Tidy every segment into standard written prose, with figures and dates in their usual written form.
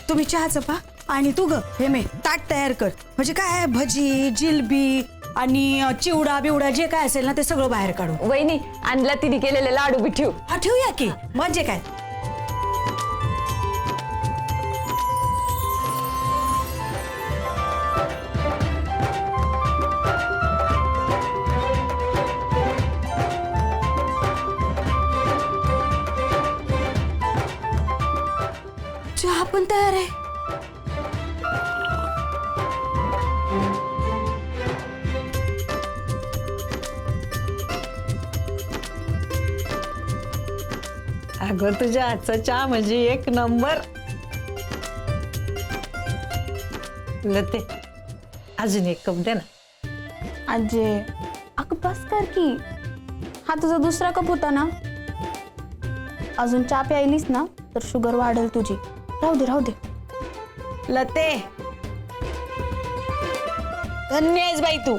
तुम्ही चहाचं पा आणि तू ग हे मे ताट तयार कर. म्हणजे काय भजी जिलबी आणि चिवडा बिवडा जे काय असेल ना ते सगळं बाहेर काढू. वहिनी आणला तिने केलेले लाडू बी ठेव. हा ठेवूया की म्हणजे काय. चहा पण तयार आहे. अगं तुझ्या हातचा चहा म्हणजे एक नंबर. लते अजून एक कप दे ना. आजी अगं बस कर की. हा तुझा दुसरा कप होता ना. अजून चहा प्यायलीस ना तर शुगर वाढेल तुझी. राहू दे राहू दे. लते धन्य आहेस बाई तू.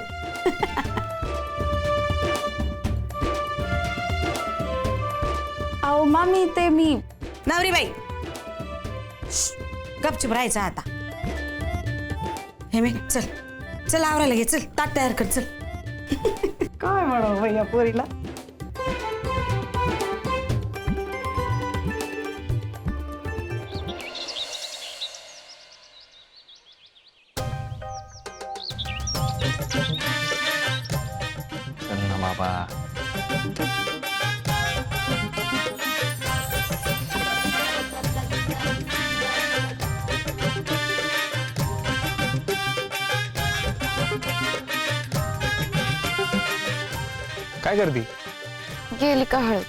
अहो मामी ते मी नवरी बाई गपचूप राहायचं आता. हे मे चल चल आवरायला घे. चल ताट तयार कर. चल काय म्हणावं बाई या पोरीला. चल ना बाबा. काय करती? गेली का हळद.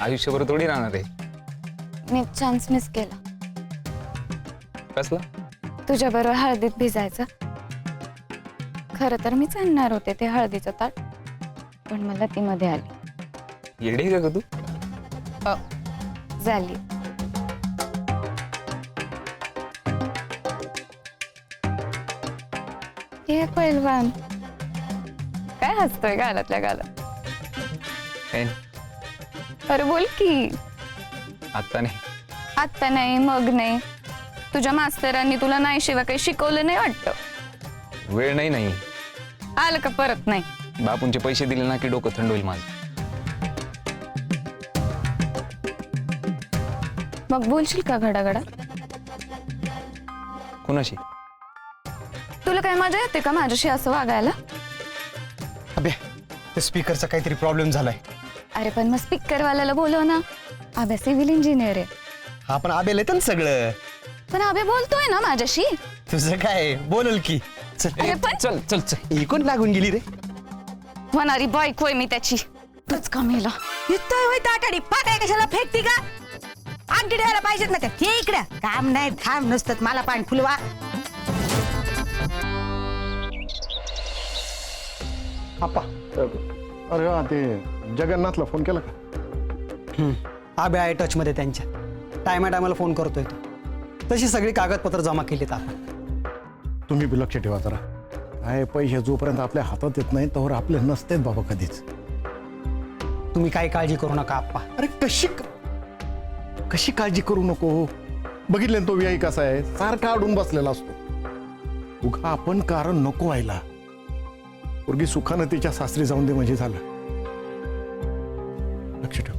आयुष्यभर थोडी राहणार आहे. मी चान्स मिस केला. कसला? तुझ्या बरोबर हळदीत भिजायचं. खरं तर मीच आणणार होते ते हळदीचं ताट पण मला ती मध्ये आली. येडी का ग तू? झाली. हे पहिलवान काय हसतोय गालातल्या गालात. काय? अरे बोल की. आता नाही. आत्ता नाही मग नाही. तुझ्या मास्तरांनी तुला नाही शिवाय काही शिकवलं नाही वाटतं. वेळ नाही. आलं का परत नाही. बापूंचे पैसे दिले ना की डोकं थंड होईल माझं. मग बोलशील का घडाघडा. कुणाशी? तुला काय मजा येते का माझ्याशी असं वागायला. अबे ते स्पीकरचा काहीतरी प्रॉब्लेम झालाय. अरे पण मग स्पीकरवाल्याला बोलव ना. अबे सिव्हिल इंजिनियर आहे. हा पण आबेल येतं ना सगळं. पण अबे बोलतोय ना माझ्याशी. तुझं काय बोलल की. अरे पण चल चल चल. कोण लागून गेली रे. होणारी बायको आहे मी त्याची. तूच कमीला येतोय होय ताटाडी पाकाय कशाला फेकती का. आमटी द्यायला पाहिजेत ना त्या. हे इकडे काम नाही थांब नसतात मला पाणी फुलवा. आपा अरे वा ते जगन्नाथला फोन केला का? आबे आहे टचमध्ये त्यांच्या. टायमाला फोन करतोय तो. तशी सगळी कागदपत्र जमा केलीत आपण. तुम्ही बी लक्ष ठेवा जरा. काय पैसे जोपर्यंत आपल्या हातात येत नाही तोवर आपले नसतेच बाबा कधीच. तुम्ही काही काळजी करू नका आप्पा. अरे कशी काळजी करू नको. बघितले तो व्यायी कसा आहे सारखा अडून बसलेला असतो. उगा आपण कारण नको व्हायला. पोरगी सुखानं तिच्या सासरी जाऊन दे म्हणजे झालं. लक्ष ठेव.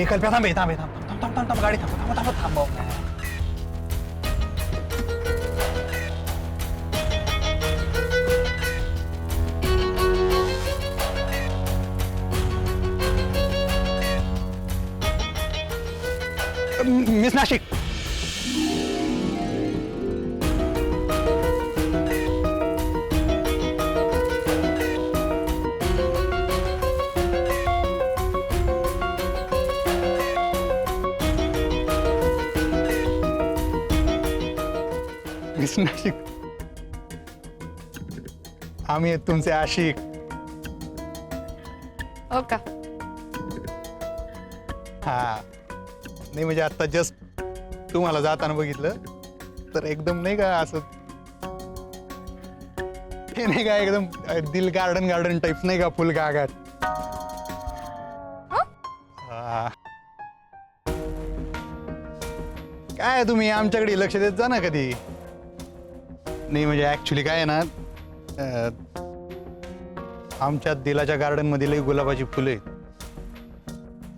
कल्प्या थांबे थांबे थांब थांब थांब थांब गाडी थांब थांब थांब थांब. मिस नाशिक. मिस नाशिक. आम्ही आहेत तुमचे आशिक. हो का. हा नाही म्हणजे आता जस्ट तुम्हाला जाताना बघितलं तर एकदम नाही का असं ते नाही का एकदम दिल गार्डन टाईप नाही का फुल गागाट. काय तुम्ही आमच्याकडे लक्ष देत जा ना कधी. नाही म्हणजे ऍक्च्युली काय आहे ना, आमच्या दिलाच्या गार्डन मध्ये लई गुलाबाची फुलं आहेत.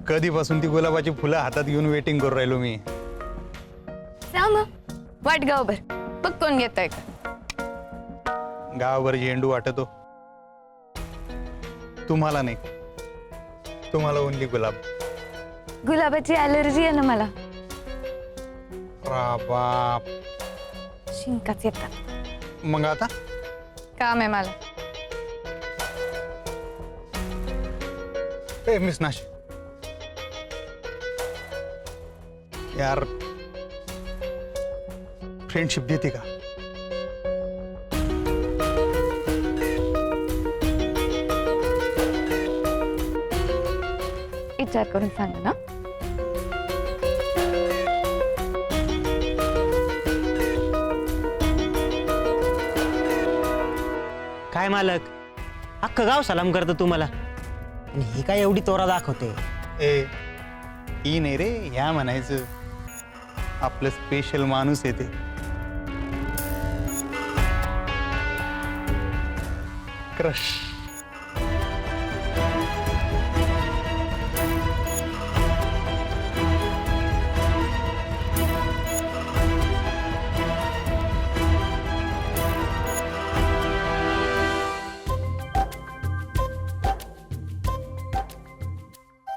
कधीपासून ती गुलाबाची फुलं हातात घेऊन वेटिंग करून राहिलो मी. वाट गावभर बघ कोण घेतोय का. गावभर झेंडू वाटतो, तुम्हाला नाही, तुम्हाला ओनली गुलाब. गुलाबाची ॲलर्जी आहे ना मला, बाप. शिंकाच येतात. मग आता काम आहे मला. ए मिस नाश यार, फ्रेंडशिप देते का? विचार करून सांगा ना. काय मालक, अख्खं गाव सलाम करतं तुम्हाला आणि ही काय एवढी तोरा दाखवते. ए ही नाही रे, ह्या म्हणायचं आपलं स्पेशल माणूस येते. क्रश.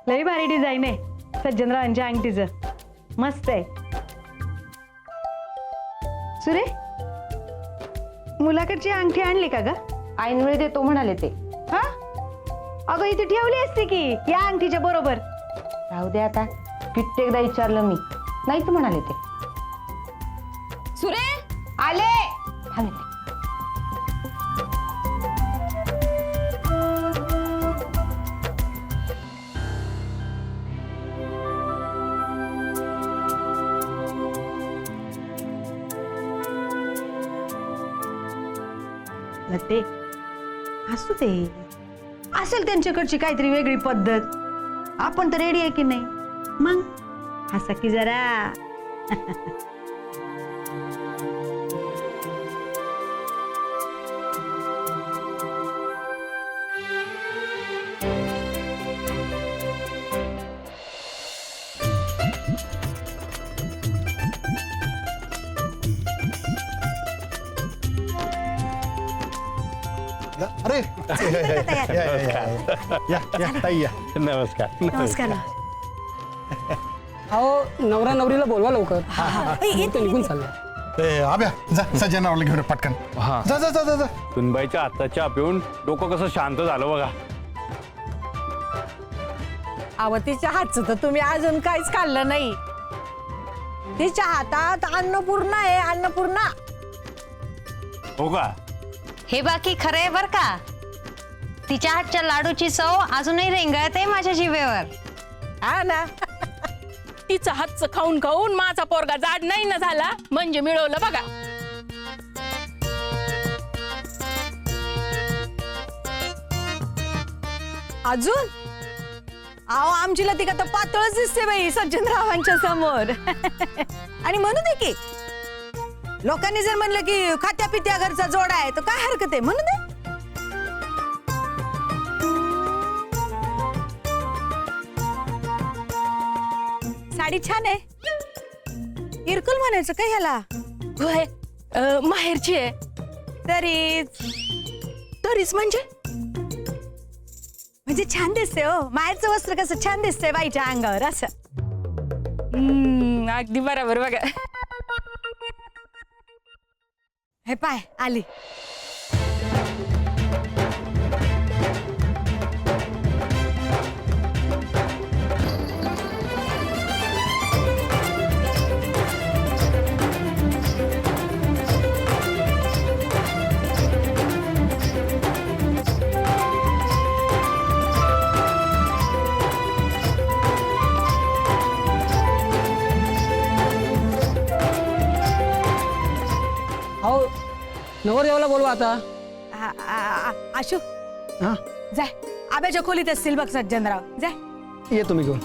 लई भारी डिझाईन आहे सज्जनरावांच्या अंगठीचं, मस्त आहे. सुरे, मुलाकडची अंगठी आणली का ग? ऐनवेळी देतो म्हणाले ते. हा, अगं इथे ठेवली असते की या अंगठीच्या बरोबर. राहू दे आता, कित्येकदा विचारलं मी, नाहीच म्हणाले ते. सुरे आले. थांब इथे. ते असू दे, असेल त्यांच्याकडची काहीतरी वेगळी पद्धत. आपण तर रेडी आहे की नाही. मग हसा की जरा. अरे या ताई या. नमस्कार. नमस्कार. अहो नवरा नवरीला बोलवा लवकर. येते निघून चाललं. ए, आब्या जा सज्जनावरला घेऊन ये पटकन. हा. जा जा जा जा जा. सुनबाईच्या हाताच्या पिऊन डोकं कसं शांत झालं बघा. अहो तिच्या हातचं तर तुम्ही अजून काहीच खाल्लं नाही. तिच्या हातात अन्नपूर्णा आहे, अन्नपूर्णा. हो का? हे बाकी खरं आहे बर का. तिच्या हातच्या लाडूची चव अजूनही रेंगाळत आहे माझ्या जिभेवर. हा ना. तिचं हातचं खाऊन खाऊन माझा पोरगा जाड नाही ना झाला, म्हणजे मिळवलं बघा. अजून अहो आमचीला ती का तर पातळच दिसते बाई सज्जनरावांच्या समोर. आणि म्हणू दे की, लोकांनी जर म्हणलं की खात्या पित्या घरचा जोडा आहे तर काय हरकत आहे, म्हणू दे. साडी छान आहे. इरकुल म्हणायचं काय ह्याला? होय, माहेरची आहे. तरीच म्हणजे छान दिसते हो. माहेरचं वस्त्र कसं छान दिसतंय बाईच्या अंगावर असं. अगदी बरोबर बघा. हे पाय आली. अहो नवरदेवाला बोलवा आता. आशू हा, जाय, आब्याच्या खोलीत असतील बघ सज्जनराव. जाय. येतो मी घेऊन.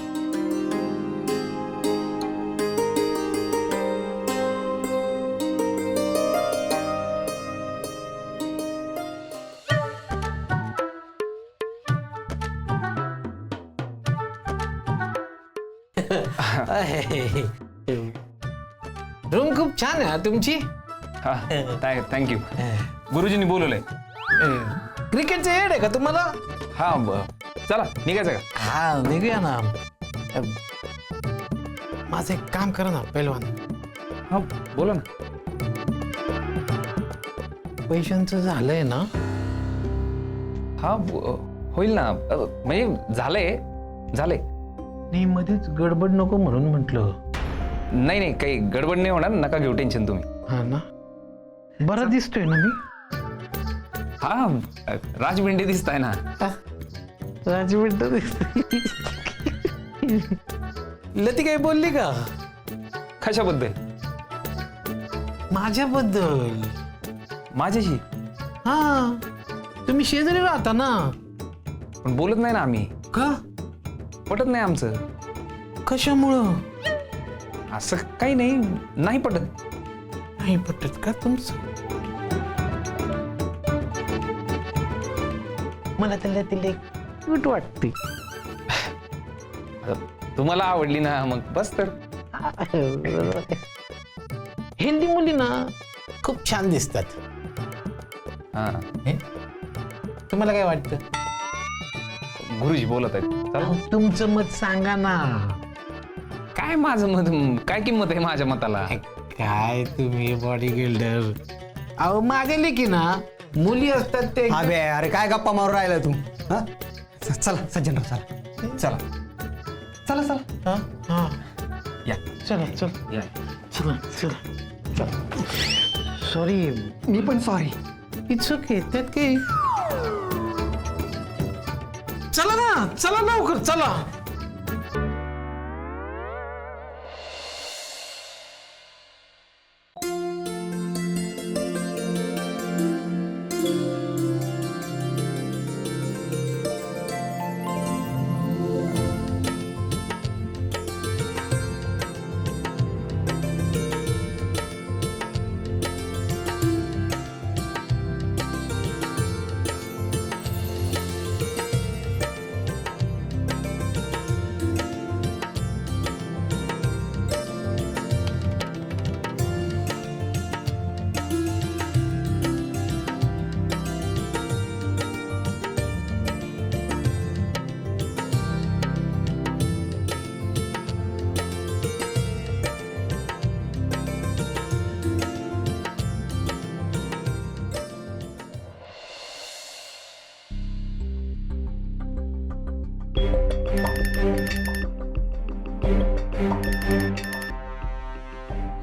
रूम खूप छान आहे तुमची. थँक्यू. गुरुजींनी बोलवलंय. क्रिकेटचं हेड आहे का तुम्हाला? हा चला निघायचं का? हा निघूया ना. माझं एक काम करा ना पहिलवान. हा बोला ना. पैशांचं झालंय ना? हा होईल ना. म्हणजे झालंय. नाही मध्येच गडबड नको म्हणून म्हटलं. नाही नाही काही गडबड नाही होणार. नका घेऊ टेन्शन तुम्ही. हा ना. बरं दिसतोय ना मी? हा राजबिंडे दिसताय ना. राजबिंड दिसतोय. लती काही बोलली का? कशाबद्दल? माझ्याबद्दल. माझ्याशी? हा तुम्ही शेजारी राहता ना. पण बोलत नाही ना आम्ही. का? पटत नाही आमचं. कशामुळं? असं काही नाही पटत. नाही पटत का तुमचं? मला त्याला तिला क्यूट वाटते. तुम्हाला आवडली ना मग बस तर. हेल्दी मुली ना खूप छान दिसतात. हा तुम्हाला काय वाटतं? गुरुजी बोलत आहेत. चला. तुमचं मत सांगा ना. काय माझं मत? काय किंमत आहे माझ्या मताला? काय तुम्ही बॉडी बिल्डर. अहो मागेले की ना मुली असतात ते. अबे अरे काय गप्पा मारून राहिला तू? हा चला सज्जनराव चला. चला चला. हा हा या चला चला या. चला. सॉरी. मी पण सॉरी. It's okay. त्यात काही. चला ना चला लवकर चला.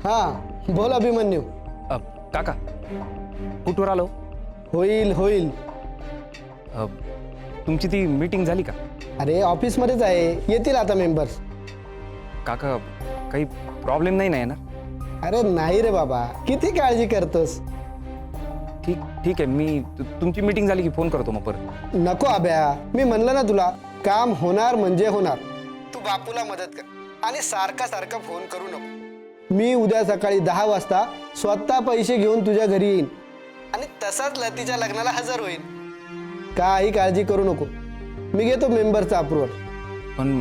हा बोल अभिमन्यू. काका कुठवर आलो? होईल. तुमची ती मीटिंग झाली का? अरे ऑफिसमध्येच आहे. येतील आता मेंबर्स. काका काही प्रॉब्लेम नाही ना येणार? अरे नाही रे बाबा, किती काळजी करतोस. ठीक आहे. मी तुमची मीटिंग झाली की फोन करतो मग परत. नको अभ्या, मी म्हणलं ना तुला, काम होणार म्हणजे होणार. तू बापूला मदत कर आणि सारखा फोन करू नको. मी उद्या सकाळी 10 वाजता स्वतः पैसे घेऊन तुझ्या घरी येईन आणि तसाच लतीच्या लग्नाला हजर होईल. काही काळजी करू नको. मी घेतो मेंबरचा अप्रुव्हल. पण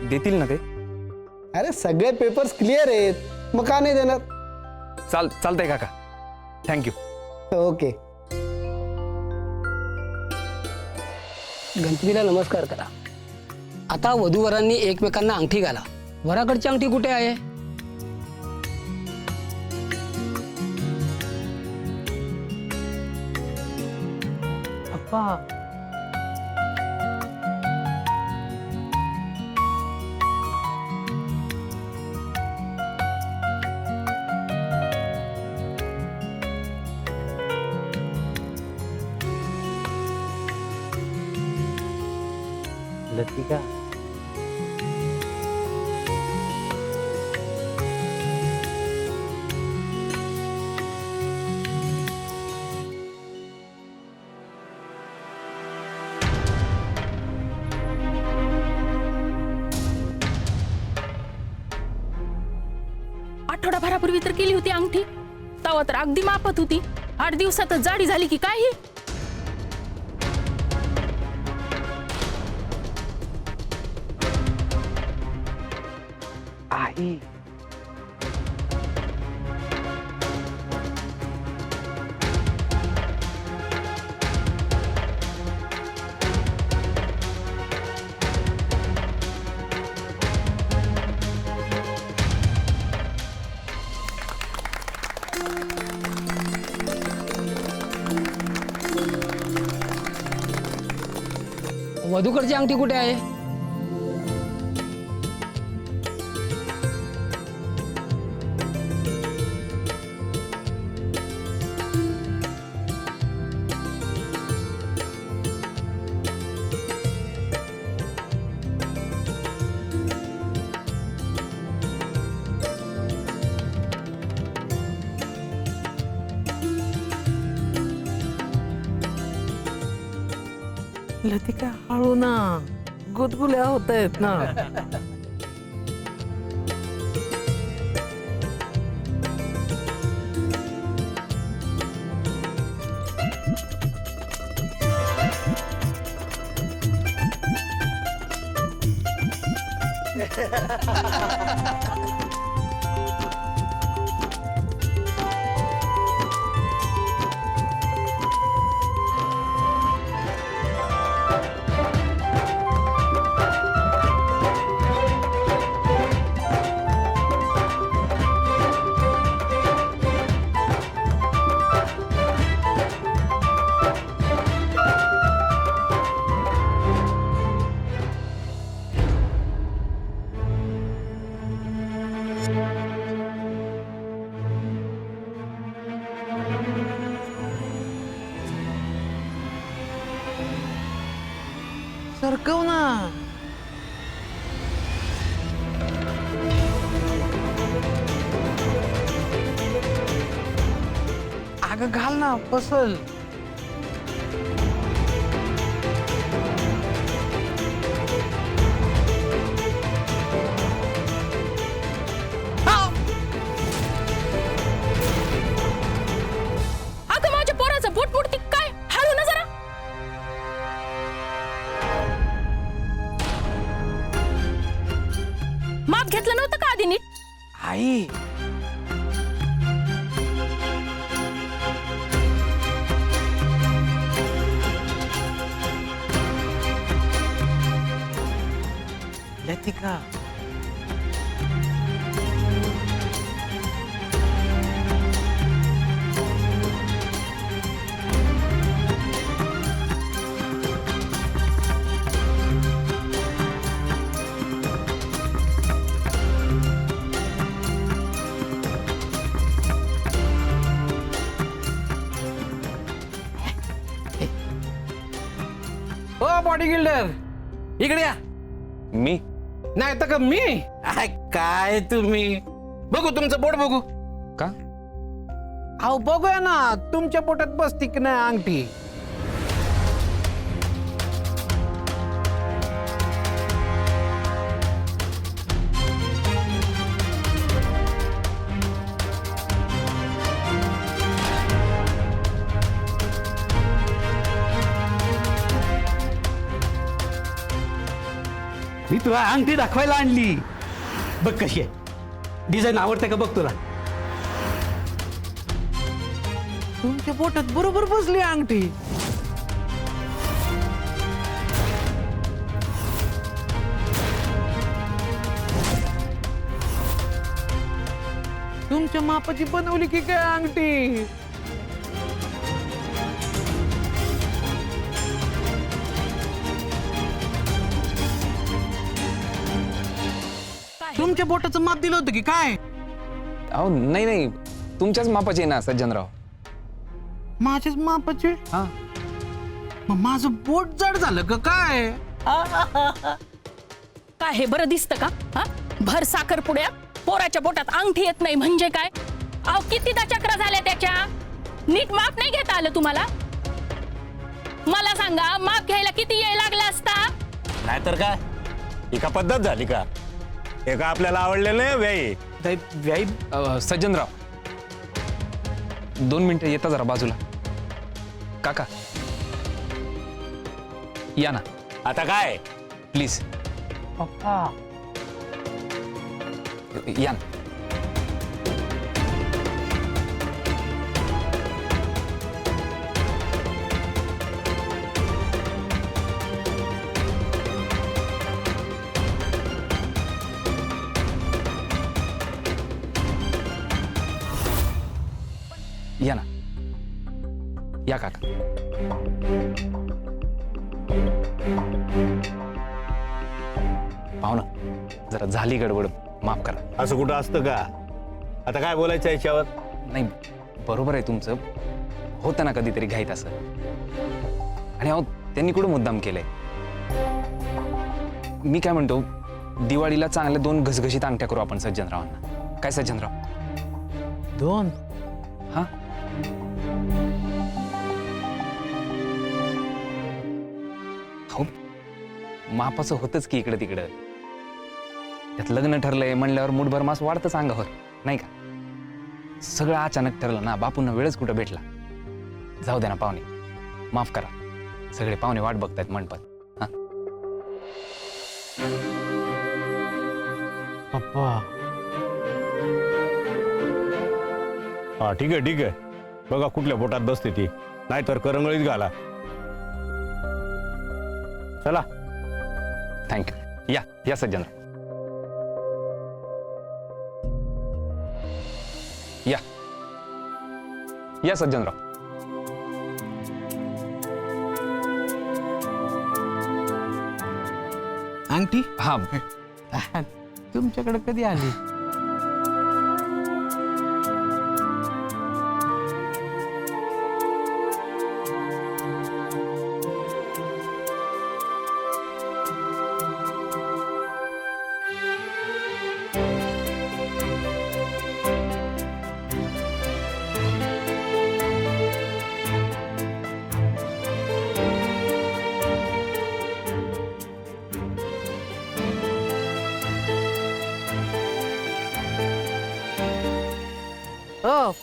देतील ना ते? अरे सगळे पेपर्स क्लिअर आहेत, मग का नाही देणार? चालतंय काका. थँक्यू. ओके. गणपतीला नमस्कार करा. आता वधूवरांनी एकमेकांना अंगठी घाला. वराकडची अंगठी कुठे आहे? अप्पा. लतिका. आठवडाभरापूर्वी तर केली होती अंगठी. तवा तर अगदी मापत होती. 8 दिवसातच जाडी झाली की काय ही? अंगठी. वधूकडची अंगठी कुठे आहे? लतिका हळू ना, गुदगुल्या होत आहेत ना. सरकव ना. अगं घाल ना, पसल. अगं माझ्या पोराचं बोट मोडती काय, हळू ना जरा. माप घेतलं नव्हतं का आधी नीट? आई लतिका, ओ बॉडी बिल्डर इकडे या. मी नाही तर का मी? आय, काय तुम्ही बघू तुमचं बोट बघू. का? अहो बघूया ना, तुमच्या पोटात बसती की नाही अंगठी. मी तुला अंगठी दाखवायला आणली. बघ कशी आहे, डिझाईन आवडते का बघ तुला. तुमच्या पोटात बरोबर बसली अंगठी. तुमच्या मापाची बनवली की काय अंगठी? तुमच्या बोटाचं माप दिलं होतं की काय? अहो नाही नाही, तुमच्याच मापाचे आहे ना सज्जनराव. माझ्याच मापाचे? हा. मग माझं बोट जड झालं का काय? काय हे बरं दिसतं का? हा, भर साखरपुड्या पोराच्या बोटात अंगठी येत नाही म्हणजे काय? अहो कितीदा चक्रा झाल्या त्याच्या, नीट माप नाही घेता आलं तुम्हाला? मला सांगा, माप घ्यायला किती वेळ लागला असता? नाहीतर काय, ही का पद्धत झाली का? हे का आपल्याला आवडलेलं नाही व्याई. व्याई सज्जनराव, 2 मिनिटं येता जरा बाजूला. काका या ना. आता काय प्लीज. या ना. या ना. या काका. पाहू ना, जरा झाली गडबड, माफ करा. असं कुठं असतं का? आता काय बोलायचं याच्यावर? नाही, बरोबर आहे तुमचं, होतं ना कधीतरी घाईत असं. आणि अहो त्यांनी कुठं मुद्दाम केलंय. मी काय म्हणतो, दिवाळीला चांगल्या 2 घसघशीत अंगठ्या करू आपण सज्जनरावांना. काय सज्जनराव? 2? हा, हो, मापाचं होतच की इकडं तिकडं. त्यात लग्न ठरलंय म्हणल्यावर मुठभर मास वाढतच अंगावर, नाही का? सगळं अचानक ठरलं ना, बापूंना वेळच कुठं भेटला. जाऊ द्या ना पाहुणे, माफ करा. सगळे पाहुणे वाट बघतायत मंडपात. हा, पप्पा हा ठीक आहे, ठीक आहे. बघा कुठल्या बोटात बसते ती, नाहीतर करंगळीत घाला. चला. थँक्यू. या या सज्जनराव. या या सज्जनराव. अंगठी हा, तुमच्याकडे कधी आली?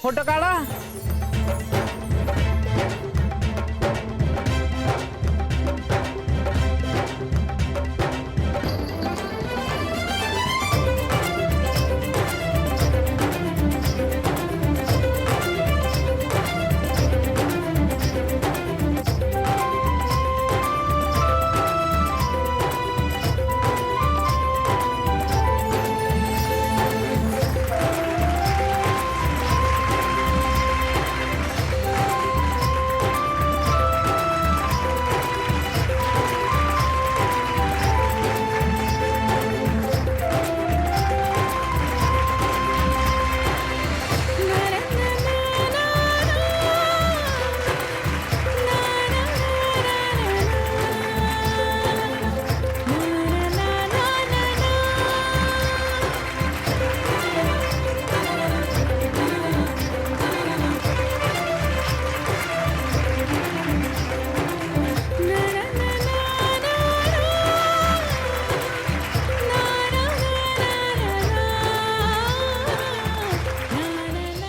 फोटो काढा.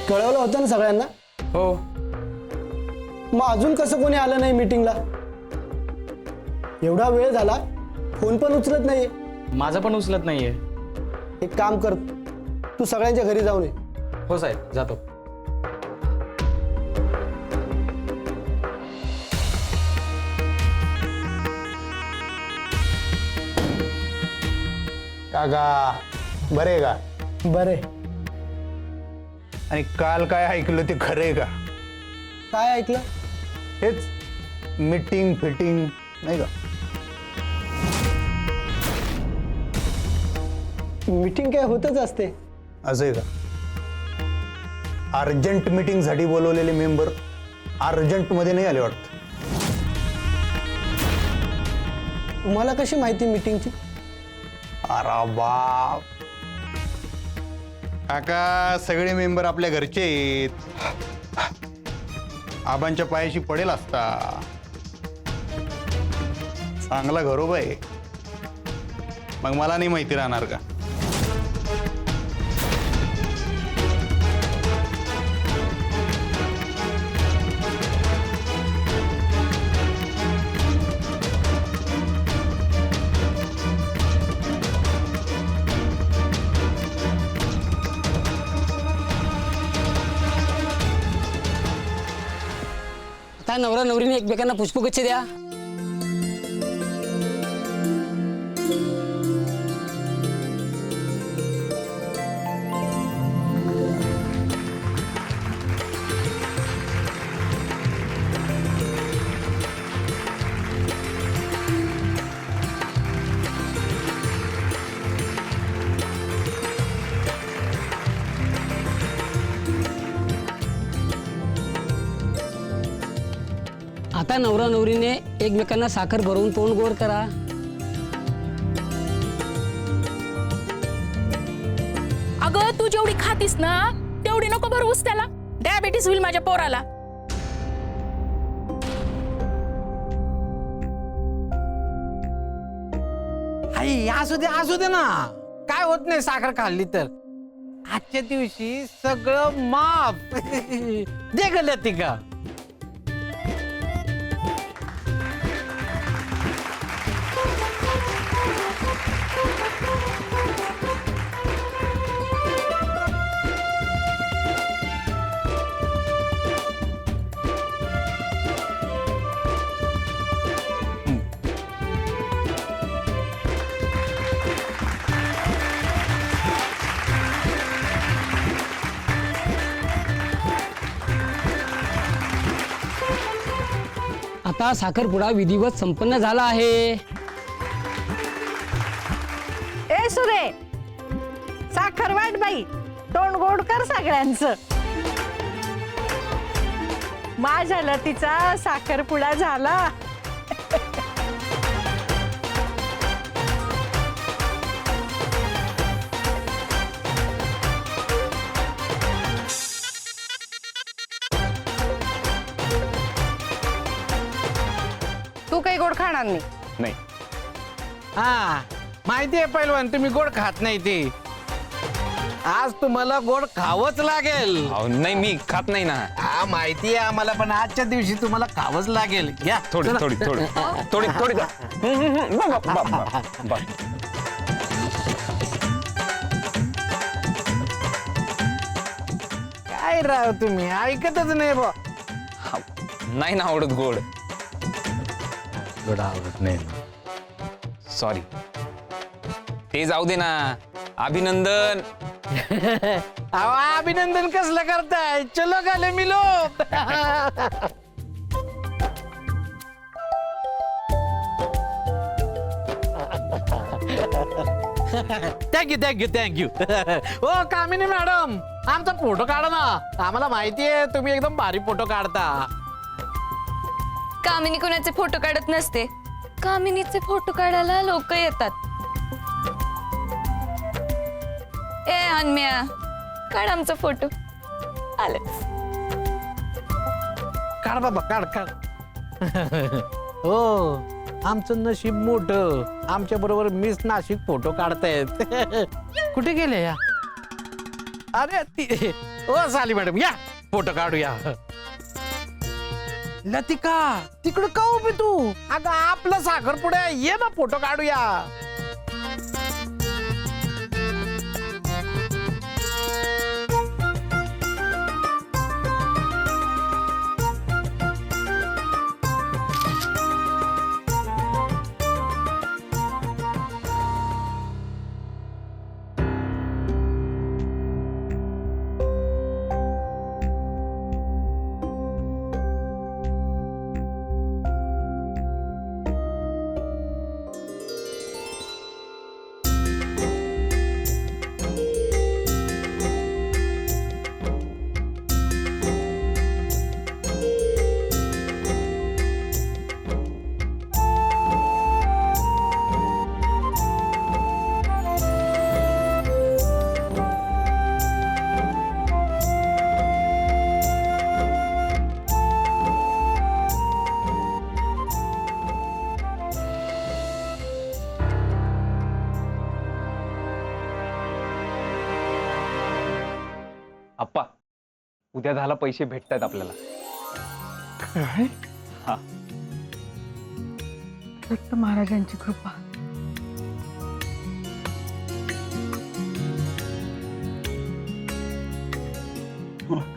कळवलं होतं ना सगळ्यांना? हो. मग अजून कसं कोणी आलं नाही मीटिंगला? एवढा वेळ झाला, फोन पण उचलत नाहीये. माझं पण उचलत नाहीये. एक काम कर, तू सगळ्यांच्या घरी जाऊन ये. हो साहेब, जातो. काका बरे का? बरे. आणि काल काय ऐकलं ते खरं आहे का? काय ऐकलं? हेच मीटिंग फिटिंग नाही का? मीटिंग काय होतच असते. असं आहे का? अर्जंट मीटिंग साठी बोलवलेले मेंबर अर्जंट मध्ये नाही आले वाटत. तुम्हाला कशी माहिती मीटिंगची? अरे बाप, काका सगळे मेंबर आपल्या घरचे आहेत. आबांच्या पायाशी पडेल असता. चांगला घरोबा आहे. मग मला नाही माहिती राहणार का? आता नवरा नवरीने एकमेकांना पुष्पगुच्छ द्या. आता नवरा नवरीने एकमेकांना साखर भरवून तोंड गोड करा. अगं तू जेवढी खातीस ना तेवढी नको भरवूस त्याला. डायबिटीस होईल माझ्या पोराला. आई असू दे ना, काय होत नाही साखर खाल्ली तर. आजच्या दिवशी सगळं माफ. दे ग लतिका. आता साखरपुडा विधिवत संपन्न झाला आहे. ए सुरे, साखर वाट बाई, तोंड गोड कर सगळ्यांचं. माझ्या लतीचा साखरपुडा झाला. तू काही गोड खाणार नाही. नाही. हा माहितीये पैलवान, तुम्ही गोड खात नाही ते. आज तुम्हाला गोड खावंच लागेल. अहो नाही, मी खात नाही ना. हा माहितीये आम्हाला, पण आजच्या दिवशी तुम्हाला खावंच लागेल. घ्या थोडी थोडी थोडी थोडी थोडी का? काय राव तुम्ही ऐकतच नाही बा. नाही ना आवडत गोड. गोड आवडत नाही. सॉरी. ते जाऊ दे ना. अभिनंदन. अहो अभिनंदन कसलं करताय? चलो गाले मिलो. थँक्यू. ओ कामिनी मॅडम, आमचा फोटो काढा ना. आम्हाला माहितीये तुम्ही एकदम भारी फोटो काढता. कामिनी कोणाचे फोटो काढत नसते. कामिनीचे फोटो काढायला लोक येतात. ए अन्म्या, काढ आमचा फोटो. आलं. काढ बाबा, काढ. हो, आमचं नशीब मोठं. आमच्या बरोबर मिस नाशिक फोटो काढतायत. कुठे गेले या? अरे ओ साली मॅडम, या फोटो काढूया. लतिका, तिकडं का उभी तू? अगं आपलं साखरपुडा, ये ना फोटो काढूया. आप्पा, उद्या 10ला पैसे भेटतात आपल्याला. हा. फक्त महाराजांची कृपा.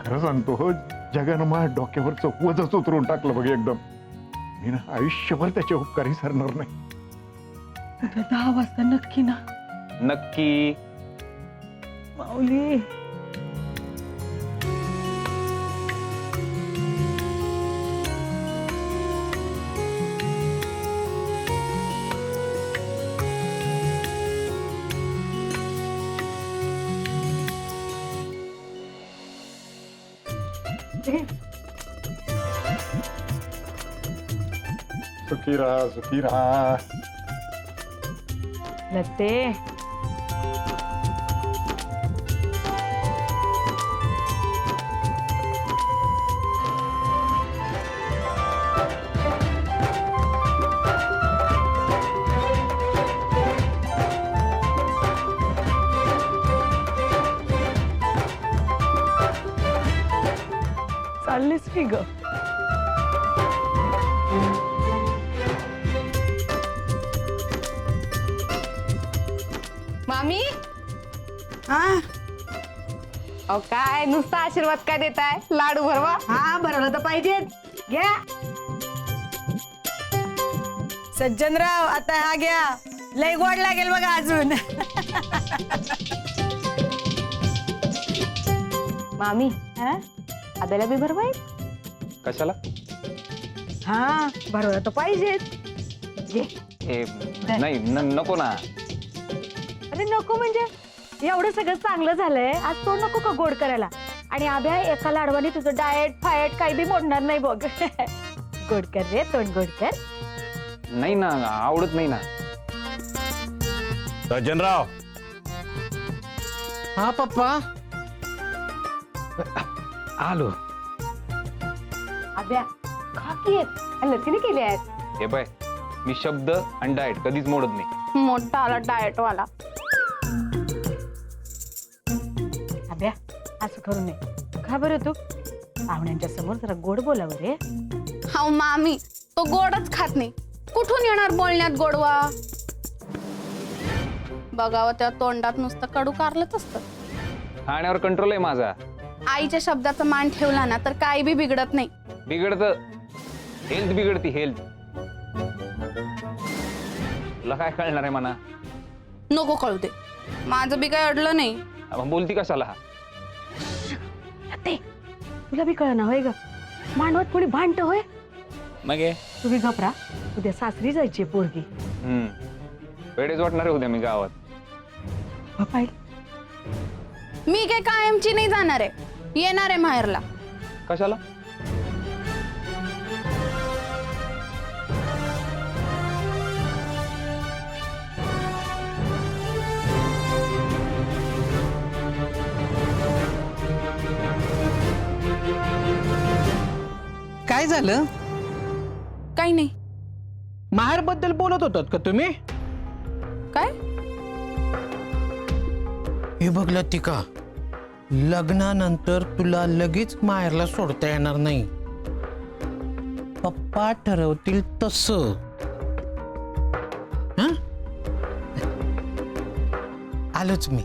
खरं सांगतो, जगानं माझ्या डोक्यावरचं वजच उतरून टाकलं बघ एकदम. मी ना आयुष्यभर त्याचे उपकार विसरणार नाही. उद्या 10 वाजता नक्की ना? नक्की. माऊली. सुखी राहा, सुखी राहा. लते. चाललीस की ग? मामी हा अहो काय नुसता आशीर्वाद काय देताय? लाडू भरवा. हा भरवलं तर पाहिजे. घ्या सज्जनराव, आता हा घ्या. लय गोड लागेल बघा अजून. मामी आब्याला बी भरवाय. कशाला? हा भरवलं तर पाहिजे. घे. ए, नाही नको ना. अरे नको म्हणजे एवढं सगळं चांगलं झालंय, आज तो नको का गोड करायला? आणि आभ्या एका लाडवाने तुझं डाएट फायट काही बी मोडणार नाही बघ. गोड कर रे, तोंड गोड कर. नाही ना, आवडत नाही ना. सज्जनराव. हा पप्पा. आलो. आब्या खा की एक. लतीने केले आहेत. हे बाय, मी शब्द आणि डाएट कधीच मोडत नाही. मोठा आला डाएट वाला. आभ्या असं करू नये. खा बरं तू. पाहुण्यांच्या समोर जरा गोड बोलावं रे. हा मामी, तो गोडच खात नाही. कुठून येणार बोलण्यात गोडवा? बघावं त्या तोंडात नुसतं कडू कारलंच असतं. खाण्यावर कंट्रोल आहे माझा. आईच्या शब्दाचा मान ठेवला ना तर काही बी बिघडत नाही. बिघडतं. हेल्थ बिघडती, हेल्थ. तुला काय कळणार आहे म्हणा? नको कळू दे, माझं बी काही अडलं नाही. आपण बोलती कशाला? ते तुला बी कळ ना होय ग. मांडवत कोणी भांडत होय? मग तुम्ही घबरा. उद्या सासरी जायची पोरगी. वेळेच वाटणार आहे उद्या मी गावात. मी काय कायमची नाही जाणार आहे. येणार आहे माहेरला. कशाला? काय झालं? काही नाही. माहेर बद्दल बोलत होतात का तुम्ही? काय? हे बघ लतिका, लग्नानंतर तुला लगेच माहेरला सोडता येणार नाही. पप्पा ठरवतील तसं. हं? आलोच मी.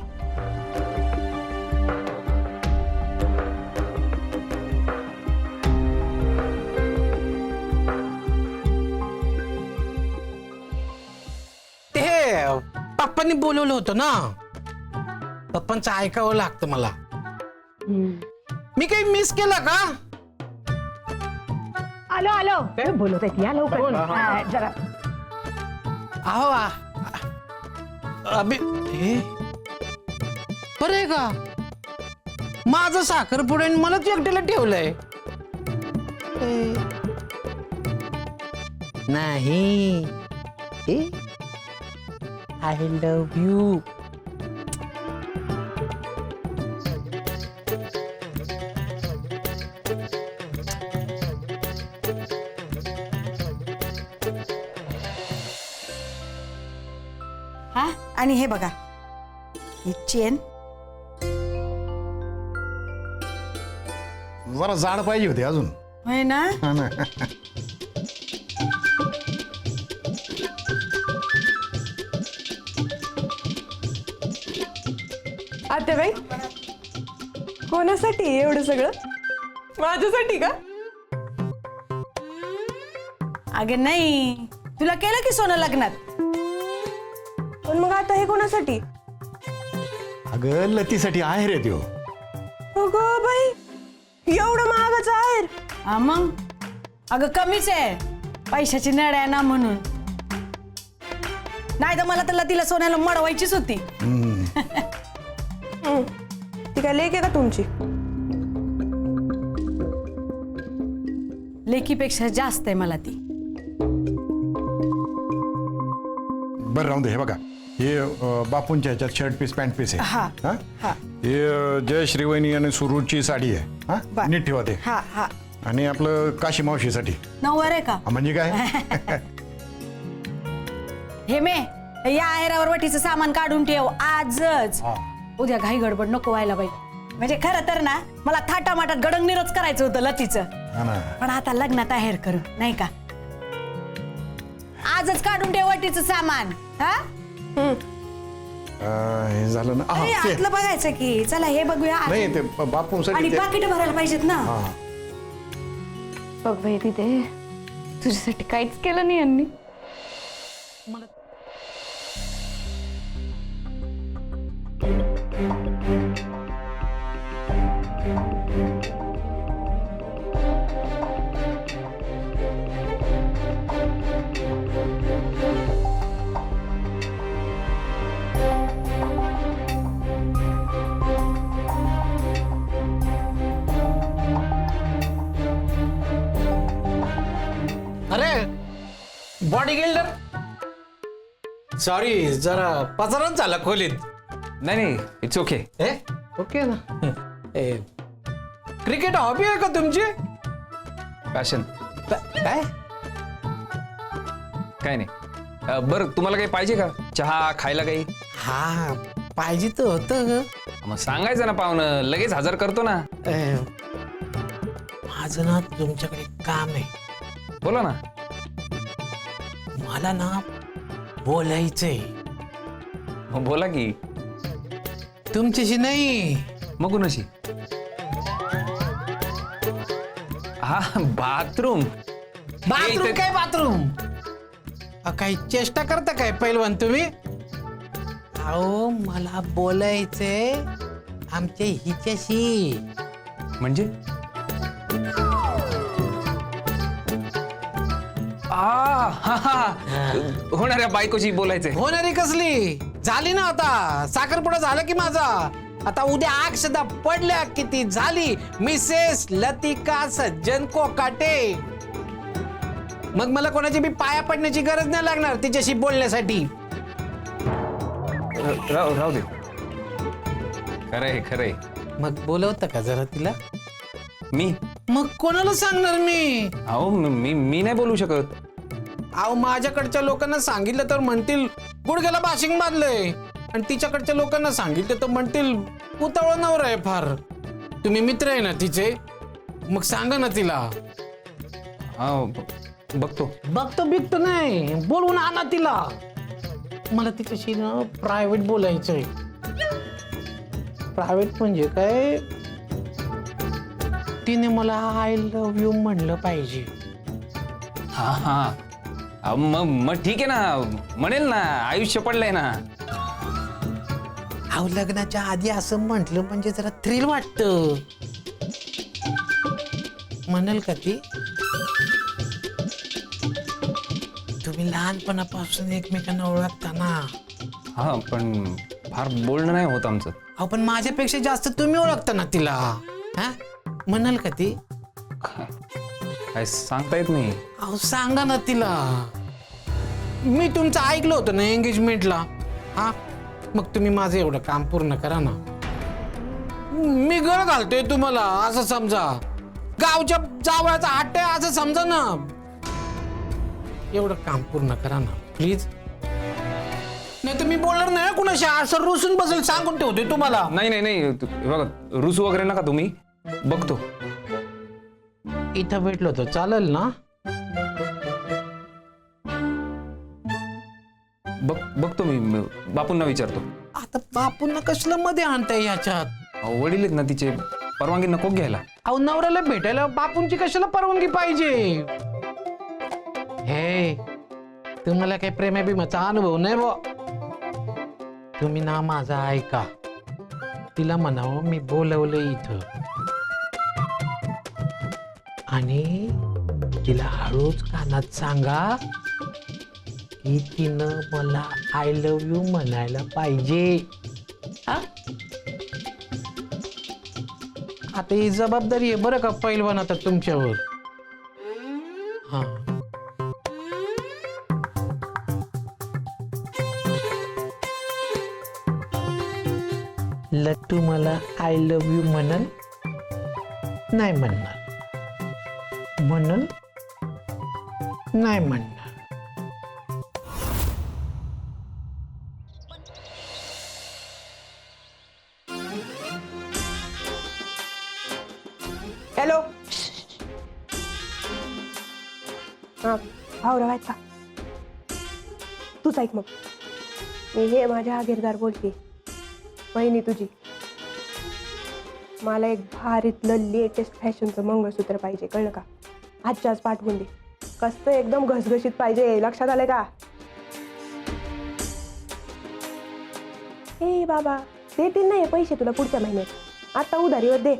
पप्पांनी बोलवलं होतं ना. पप्पांचं ऐकावं लागतं मला. मी काही मिस केलं का? आलो आलो. बोलत आहेत या लवकर. जरा अहो अभि हे बरं आहे का? माझं साखरपुड्याने मलाच एकट्याला ठेवलंय. नाही, आय लव्ह यू. हा आणि हे बघा, ही चेन जरा जाड पाहिजे होते अजून. होय ना? हा ना. आत्याबाई, कोणासाठी एवढं सगळं? माझ्यासाठी का? अगं नाही, तुला केलं की सोनं लग्नात. पण मग आता हे कोणासाठी? अगं लतीसाठी आहे रे त्यो. अगं बाई, एवढं महागाचं आहे? हा मग अगं कमीच आहे, पैशाची नड आहे ना म्हणून. नाही तर मला तर तिला सोन्याला मडवायचीच होती. ती काय लेक आहे का तुमची? लेकीपेक्षा जास्त आहे मला ती. बरं राहून दे. हे बघा, हे बापूंच्या ह्याच्यात शर्ट पीस पॅन्ट पीस आहे. हा. हा? हा. हे जय श्रीवहिनी आणि सुरूची साडी आहे. हा बर. नीट ठेवा ते. हा हा. आणि आपलं काशी मावशीसाठी. नऊवार आहे का? हा, म्हणजे काय? हे मे या आहेरावर वटीचं सामान काढून ठेव आजच. उद्या घाई गडबड नको व्हायला बाई. म्हणजे खरं तर ना मला थाटामाटात गडंगनिरच करायचं होतं लतीचं. हा ना. पण आता लग्नात आहेर करू नाही का? आजच काढून ठेव वटीचं सामान. हा हे झालं ना. अरे, हा, ते. आतलं बघायचं की. चला हे बघूया. नाही ते आणि बापूंसाठी ते- पाकिट भरायला पाहिजेत ना. हा. बघ बाई तिथे तुझ्यासाठी काहीच केलं नाही यांनी. अरे बॉडी बिल्डर, सॉरी जरा पचारच झाला खोलीत. नाही नाही, इट्स ओके. ओके ना. क्रिकेट हॉबी आहे का तुमची? पॅशन काय? काय नाही. बरं, तुम्हाला काही पाहिजे का? चहा, खायला काही? हा पाहिजे तर होतं. मग सांगायचं ना पाहुणं, लगेच हजर करतो ना. माझं ना तुमच्याकडे काम आहे. बोला ना. मला ना बोलायचंय. मग बोला की. तुमच्याशी नाही. मग कुणाशी? हा, बाथरूम. बाथरूम काय बाथरूम? काही चेष्टा करता काय पैलवान तुम्ही? अहो मला बोलायचंय आमच्या हिच्याशी. म्हणजे? होणाऱ्या बायकोशी बोलायचंय. होणारी कसली झाली ना आता. साखरपुडा झाला की माझा. आता उद्या अक्षदा पडल्या किती झाली मिसेस लतिका सज्जन कोकाटे. मग मला कोणाची बी पाया पडण्याची गरज नाही लागणार तिच्याशी बोलण्यासाठी. राहू दे. खरंय खरंय. मग बोलवतं का जरा तिला? मी? मग कोणाला सांगणार मी? अहो मी नाही बोलू शकत. अहो माझ्याकडच्या लोकांना सांगितलं तर म्हणतील गुडघ्याला बाशिंग बांधलंय. आणि तिच्याकडच्या लोकांना सांगितलं तर म्हणतील उतावळा नवरा आहे फार. तुम्ही मित्र आहे ना तिचे, मग सांगा ना तिला. हा, बघतो. बघतो बिघतो नाही, बोलवून आणा तिला. मला तिच्याशी ना प्रायव्हेट बोलायचंय. प्रायव्हेट म्हणजे काय, तिने मला आय लव्ह यू म्हणलं पाहिजे. हा हा, मग ठीक आहे ना, म्हणेल ना. आयुष्य पडलंय ना. अहो लग्नाच्या आधी असं म्हटलं म्हणजे जरा थ्रिल वाटत. म्हणाल का ती? तुम्ही लहानपणापासून एकमेकांना ओळखता ना. हा, पण फार बोलणं नाही होत आमचं. अहो पण माझ्यापेक्षा जास्त तुम्ही ओळखता ना तिला. हा म्हणाल का ती? काय सांगता येत नाही. अहो सांगा ना तिला. मी तुमचं ऐकलं होतं ना एंगेजमेंटला. हा मग तुम्ही माझं एवढं काम पूर्ण करा ना. मी गळ घालतोय तुम्हाला असं समजा. गावच्या जावळाचा हट्ट आहे असं समजा ना. एवढं काम पूर्ण करा ना प्लीज. नाही तर मी बोलणार नाही कुणाशी. असं रुसून बसेल सांगून ठेवतोय तुम्हाला. नाही नाही नाही, बघा रुसू वगैरे नका तुम्ही. बघतो. इथं भेटलो तर चालेल ना? बघतो मी. बापूंना विचारतो. आता बापूंना कसलं मध्ये आणताय याच्यात? वडील आहेत ना तिचे, परवानगी नको घ्यायला. अहो नवऱ्याला भेटायला बापूंची कशाला परवानगी पाहिजे? हे तुम्हाला काही प्रेमाचा अनुभव नाही बो. तुम्ही ना माझा ऐका. तिला म्हणावं मी बोलवलं इथं आणि तिला हळूच कानात सांगा की तिनं मला आय लव्ह यू म्हणायला पाहिजे. हा? आता ही जबाबदारी आहे बरं का पैलवान आता तुमच्यावर. हा लट्टू मला आय लव्ह यू म्हणन नाही म्हणणार, म्हणन नाही म्हणणार. हॅलो. हा भाऊ रवायचा तूच ऐक मग. मी हे माझ्या आगीरदार बोलते. बहिणी तुझी मला एक भारीतलं लेटेस्ट फॅशनचं मंगळसूत्र पाहिजे, कळलं का? आजच्या आज पाठवून दे. कसं एकदम घसघशीत पाहिजे, लक्षात आलंय का? ए बाबा देतील नाही पैसे तुला पुढच्या महिन्यात, आता उधारीवर दे.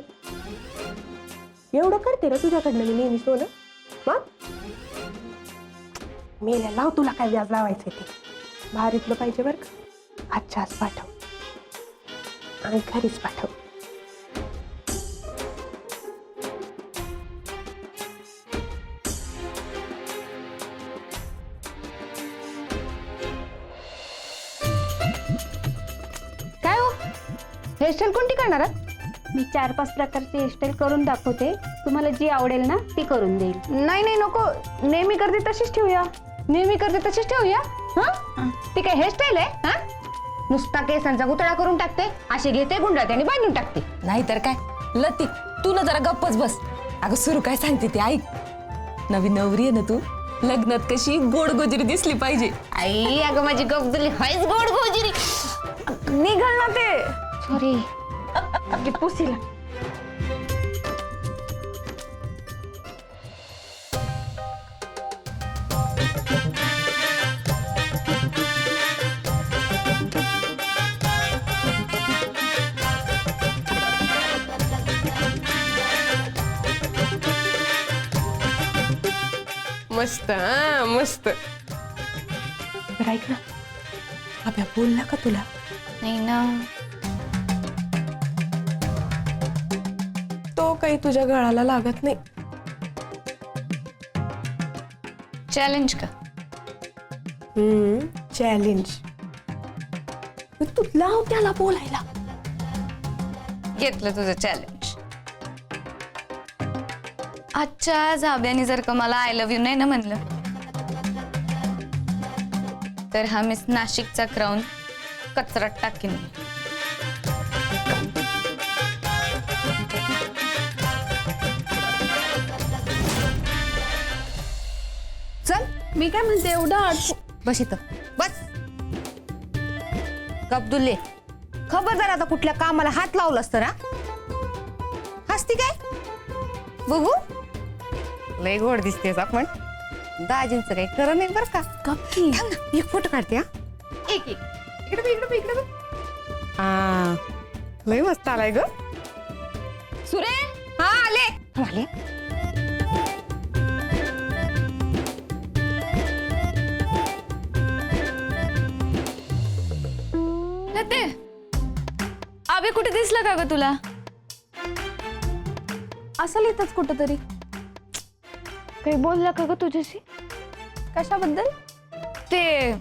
एवढं करते ना तुझ्याकडनं मी नेहमी सोनं. मग मेल्या लाव, तुला काय व्याज लावायचं ते. भारीतलं पाहिजे बरं का. आजच्या आज पाठव आणि घरीच पाठव. काय हो, हेअरस्टाईल कोणती करणार आहात? मी 4-5 प्रकारचे हेअरस्टाईल करून दाखवते, तुम्हाला जी आवडेल ना ती करून देईल. नाही नाही नको, नेहमी करते तशीच ठेवूया. नेहमी करते तशीच ठेवूया. हा ती काय हेअरस्टाईल आहे? हा नुसता केसांचा गुतळा करून टाकते, असे घेते गुंडाळते आणि बांधून टाकते. नाहीतर काय. लती तू ना जरा गप्पच बस. अगं सुरू काय सांगते ते ऐक. नवीन नवरी आहे ना तू, लग्नात कशी गोड गोजरी दिसली पाहिजे. आई अगं माझी गपजली हायच गोड गोजरी. निघाल ना ते. सॉरी पुसीला. मस्त. हा मस्त. बरं ऐक ना, अभ्या बोलला का तुला? नाही ना. तो काही तुझ्या गळाला लागत नाही. चॅलेंज का? चॅलेंज. तू लाव त्याला बोलायला. घेतलं तुझं चॅलेंज. आजच्या आज आब्याने जर का मला आय लव्ह यू नाही ना म्हणलं तर हा मिस नाशिकचा क्राऊन कचरात टाकीन. चल मी काय म्हणते, एवढा बस इथं बस. गब्दुल्ले खबरदार आता कुठल्या कामाला हात लावलास तर. हसती काय बघू? लय गोड दिसतेस आपण. दाजींचं काही खरं नाही बरं का. गप्पी थांब ना, एक फोटो काढते. हा एक इकडे इकडे. हा लय मस्त आलाय ग. सुरे हा आले. आले. लते आबे कुठे दिसला का ग तुला? असं लिहितच कुठं तरी. काही बोलला का ग तुझ्याशी? कशाबद्दल? ते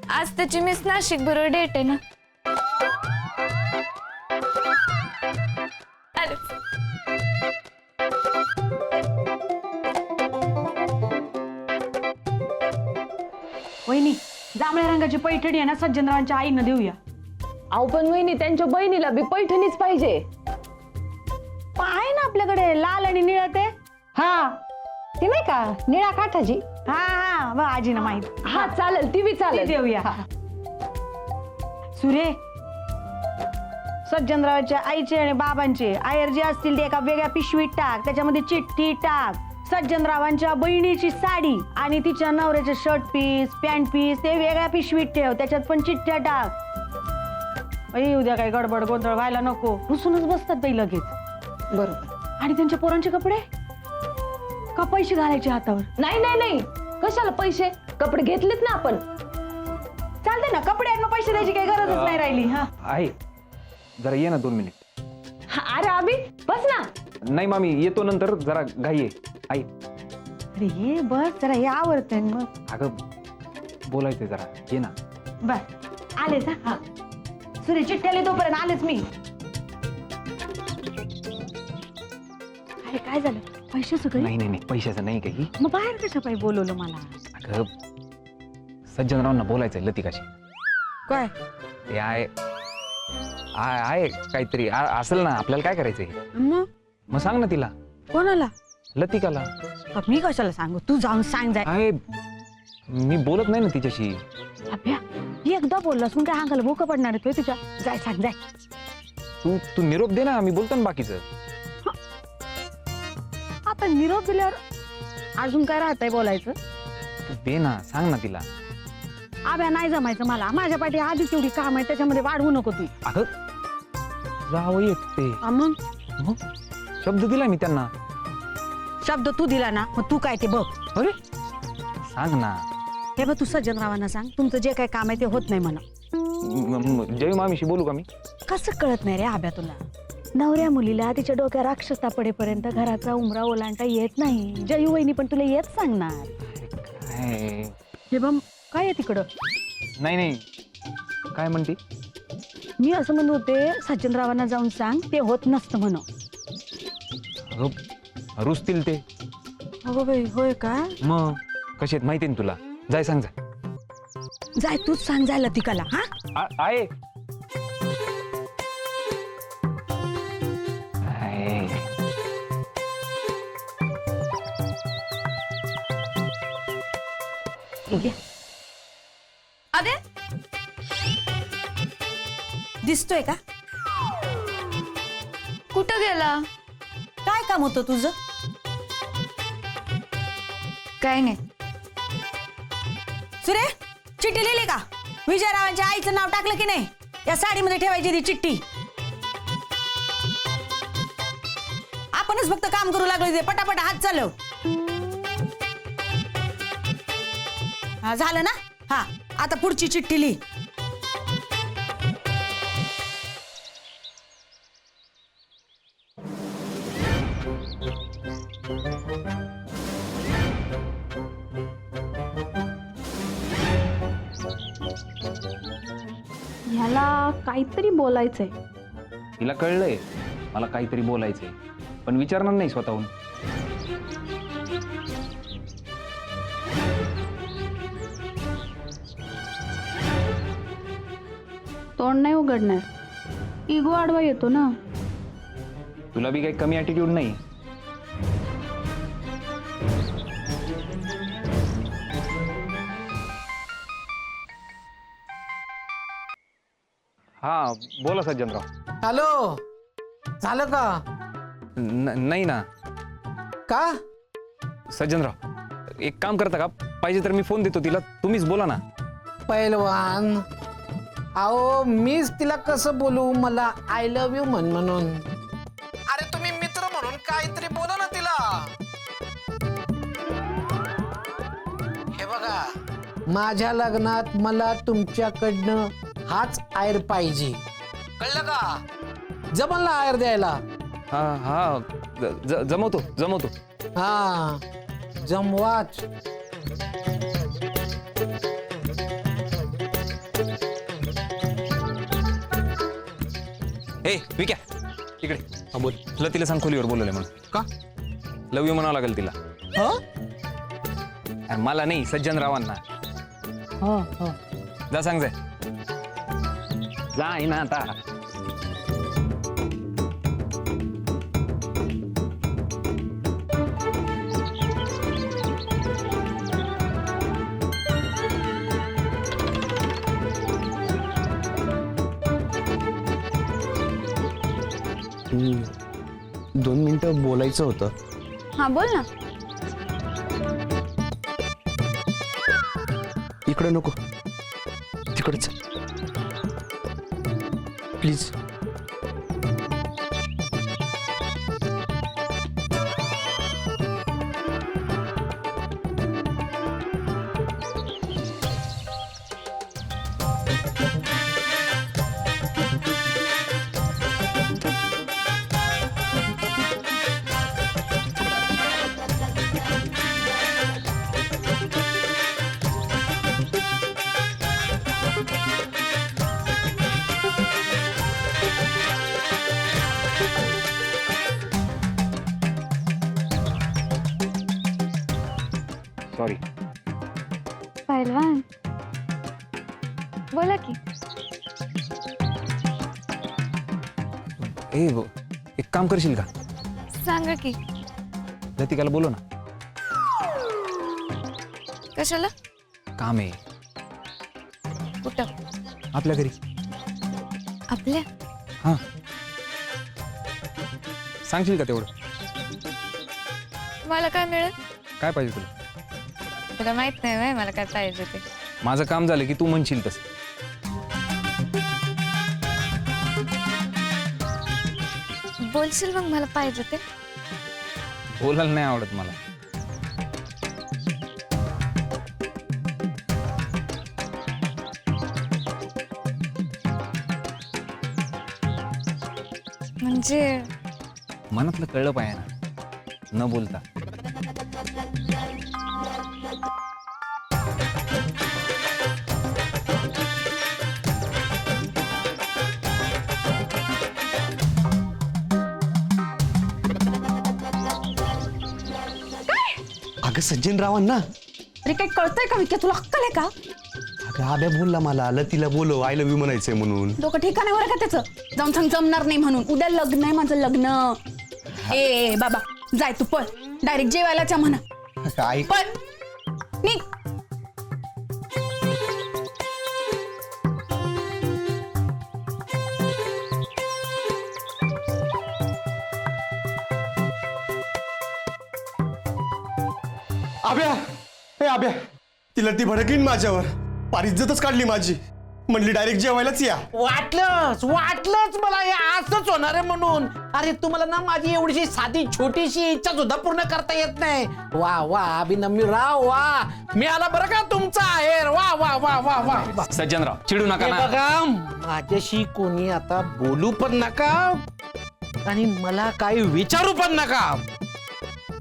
आज त्याची मिस नाशिक बरोबर डेट आहे ना. वहिनी जांभळ्या रंगाची पैठणी आहे ना सज्जनरावांच्या आईनं देऊया. अहो पण वहिनी त्यांच्या बहिणीला बी पैठणीच पाहिजे. आहे ना आपल्याकडे लाल आणि निळं ते. हा ती नाही का निळा काठाची. हा हा व आजीनं माहित. हा चालेल, ती बी ती चालेल. देऊया. सुरे सज्जनरावांच्या आईचे आणि बाबांचे आयर जे असतील ते एका वेगळ्या पिशवीत टाक, त्याच्यामध्ये चिठ्ठी टाक. सज्जनरावांच्या बहिणीची साडी आणि तिच्या नवऱ्याचे शर्ट पीस पॅन्ट पीस ते वेगळ्या पिशवीत ठेव, त्याच्यात पण चिठ्ठ्या टाक. उद्या काही गडबड गोंधळ व्हायला नको. रुसूनच बसतात बाई लगेच. बरोबर. आणि त्यांच्या पोरांचे कपडे का पैसे घालायचे हातावर? नाही नाही नाही, कशाला पैसे? कपडे घेतलेत ना आपण. चालते ना, कपडे आहेत, मग पैसे द्यायची काही गरजच नाही राहिली. हा आहे, जरा ये ना 2 मिनिट. अरे अभि बस ना. नाही मामी, येतो नंतर, जरा घाई आहे. आई, अरे ये बस जरा, हे आवडतंय मग. अगं बोलायचंय जरा, ये ना. बर आलेच. हा सूर्य चिठ्ठ्याले तोपर्यंत आलेच मी. अरे काय झालं? पैशाचं काही? नाही नाही नाही, पैशाचं नाही काही. मग बाहेर कशा पाहिजे बोलवलं मला? अगं सज्जनरावांना बोलायचंय लतिकाशी. काय? ते आहे काहीतरी असेल ना, आपल्याला काय करायचंय? मग सांग ना तिला. कोणाला? लतिकाला. मी कशाला सांगू? तू जाऊन सांग. जाय. आहे, मी बोलत नाही ना तिच्याशी. अभ्या एकदा बोललास काय अंगाला भोकं पडणार आहे तुझ्या? जाय सांग, जाय. तू निरोप दे ना, मी बोलतो ना बाकीचं. आता निरोप दिल्यावर अजून काय राहतंय बोलायचं? दे ना, सांग ना तिला. आब्या नाही जमायचं मला. माझ्या पाठी आधी तेवढी काम आहे, त्याच्यामध्ये वाढवू नको तू. अगं जावं येते. मग शब्द दिला मी त्यांना. शब्द तू दिला ना, मग तू काय ते बघ. अरे सांग ना. हे बघ, तू सज्जनरावांना सांग तुमचं जे काही काम आहे ते होत नाही म्हणा. जय मामीशी बोलू का मी? कसं कळत नाही रे आब्या तुला? नवऱ्या मुलीला तिच्या डोक्या राक्षसता पडेपर्यंत घराचा उमरा ओलांडता येत नाही. जयू वहिनी पण तुला येत सांगणार. हे बघ काय आहे तिकडं? नाही नाही, काय म्हणते? मी असं म्हणत होते, सज्जनरावांना जाऊन सांग ते होत नसतं म्हण. अगं रुसतील ते. अगो बाई, होय का? मग कशी आहेत माहिती ना तुला. जाय सांग, जाय तूच सांग, जाय लतिकाला. हा आहे. अरे दिसतोय का? कुठं गेला? काय काम होतं तुझं? काय नाही. सुरे, चिठ्ठी लिहिली का? विजयरावांच्या आईचं नाव टाकलं की नाही? या साडीमध्ये ठेवायची ती चिठ्ठी. आपणच फक्त काम करू लागलो, ते पटापट हात चालव. हा झालं ना? हा आता पुढची चिठ्ठी लिही. ह्याला काहीतरी बोलायचंय. तिला कळलंय मला काहीतरी बोलायचंय, पण विचारणार नाही स्वतःहून. तोंड नाही उघडणार. इगो आडवा येतो ना. तुला बी काही कमी ॲटिट्यूड नाही. हा बोला सज्जनराव. हॅलो, झालं का? नाही ना. का? सज्जनराव एक काम करता का? पाहिजे तर मी फोन देतो तिला, तुम्हीच बोला ना. पैलवान, अहो मीच तिला कसं बोलू? मला आय लव्ह यू म्हणून. अरे तुम्ही मित्र म्हणून काहीतरी बोला ना तिला. हे बघा, माझ्या लग्नात मला तुमच्याकडनं हाच आयर पाहिजे, कळलं का? जमल ना आयर द्यायला? हा हा जमवतो. हा जमवाच. ए विक्या इकडे. हा बोल. तुला तिला सांग खोलीवर बोलवलंय म्हणून. का? लव यू म्हणावं लागेल तिला. अरे मला नाही, सज्जनरावांना. जा सांग, जाय ना आता. 2 मिनिटं बोलायचं होतं. हा बोल ना. इकडे नको, तिकडेच प्लीज. सॉरी. पहिलवान बोला की. एक काम करशील का? सांगा की. लतिकाला बोलो ना. कशाला? काम आहे कुठं? आपल्या घरी. आपल्या? हा, सांगशील का तेवढं? मला काय मिळेल? काय पाहिजे तुला? तुला माहित नाही व्हय मला काय पाहिजे ते. माझं काम झालं की तू म्हणशील तसं. बोलशील मग मला पाहिजे ते. बोलायला नाही आवडत मला. म्हणजे मनातलं कळलं पाहिजे ना, न बोलता. अगं सज्जनरावांना. अरे काही कळतंय का विक्या? तुला अक्कल आहे का? अगं आब्या बोलला मला, लतीला बोलो आय लव्ह यू म्हणायचंय म्हणून. डोकं ठिकाणावर का त्याचं? जाऊन सांग जमणार नाही म्हणून. उद्या लग्न आहे माझं, लग्न. ए बाबा जाय तू, पळ डायरेक्ट जेवायलाच्या म्हणा. काय पळ निघ. आब्या, हे आब्या, तिला ती भडकीन माझ्यावर. पार इज्जतच काढली माझी. म्हणली डायरेक्ट जेवायलाच या. वाटलंच मला हे असंच होणार आहे म्हणून. अरे तुम्हाला ना माझी एवढीशी साधी छोटीशी इच्छा सुद्धा पूर्ण करता येत नाही. वा वा अभिनम्यूराव, वा मी आला बरं का तुमचा आहेर. वा वा वा वा वा. सज्जनराव चिडू नका हे ना. बघा, माझ्याशी कोणी आता बोलू पण नका आणि मला काही विचारू पण नका.